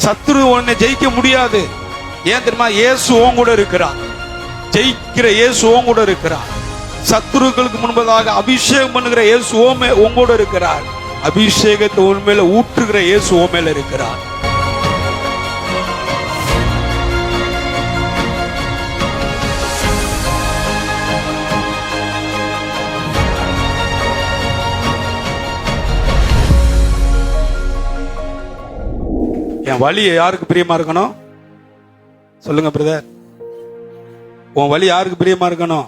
சத்துரு உன்னை ஜெயிக்க முடியாது. ஏன் தெரியுமா? இயேசு உன் கூட இருக்கிறார். ஜெயிக்கிற இயேசு உன் கூட இருக்கிறார். சத்துருக்களுக்கு முன்பதாக அபிஷேகம் பண்ணுகிற இயேசு உன் கூட இருக்கிறார். அபிஷேகத்தை உன் மேல ஊற்றுகிற இயேசு உன் மேல இருக்கிறார். என் வழி யாருக்கு பிரியமா இருக்கணும்? சொல்லுங்க பிரதர். உன் வழி யாருக்கு பிரியமா இருக்கணும்?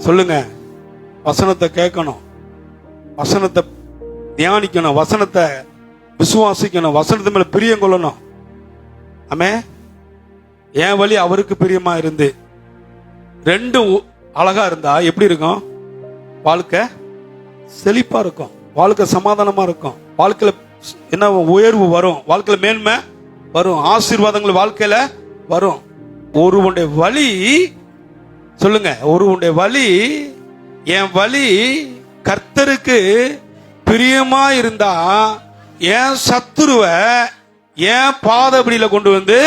சொல்லுங்க. வசனத்தை கேட்கணும், வசனத்தை தியானிக்கணும், வசனத்தை விசுவாசிக்கணும், வசனத்து மேல பிரியம் கொள்ளணும். ஆமே. என் வழி அவருக்கு பிரியமா இருந்து ரெண்டும் அழகா இருந்தா எப்படி இருக்கும்? வாழ்க்கை செழிப்பா இருக்கும், வாழ்க்கை சமாதானமா இருக்கும், வாழ்க்கையில என்ன உயர்வு வரும், வாழ்க்கையில மேன்மை வரும், ஆசீர்வாதங்கள் வாழ்க்கையில வரும். ஒருவனுடைய வழி, சொல்லுங்க, ஒருவனுடைய வழி, என் வழி கர்த்தருக்கு பிரியமா இருந்தா என் சத்துருவ என் பாதபடியில கொண்டு வந்து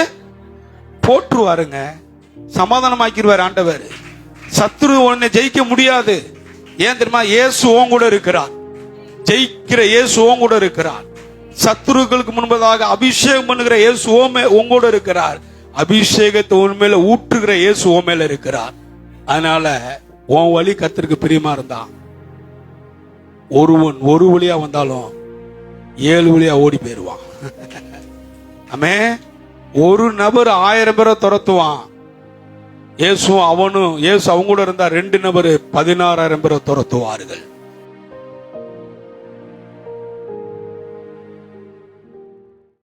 போட்டுருவாருங்க, சமாதானமாக்கிடுவார் ஆண்டவர். சத்துரு உன்னை ஜெயிக்க முடியாது. ஏன் தெரியுமா? இயேசு உன் கூட இருக்கிறார். ஜெயிக்கிற இயேசு உன் கூட இருக்கிறார். சத்துருக்களுக்கு முன்பதாக அபிஷேகம் பண்ணுகிற இயேசு உன் கூட இருக்கிறார். அபிஷேகத்தை உன் மேல ஊற்றுகிற இயேசு உன் மேல இருக்கிறார். அதனால உன் வழி கர்த்தருக்கு பிரியமா இருந்தா ஒருவன் ஒரு வழியா வந்தாலும் 7 வழியா ஓடி போயிருவான். ஆமே. ஒரு நபர் 1000 பேரை துரத்துவான். இயேசு அவங்க கூட இருந்தா 2 நபர் 16,000 பேரை துரத்துவார்கள்.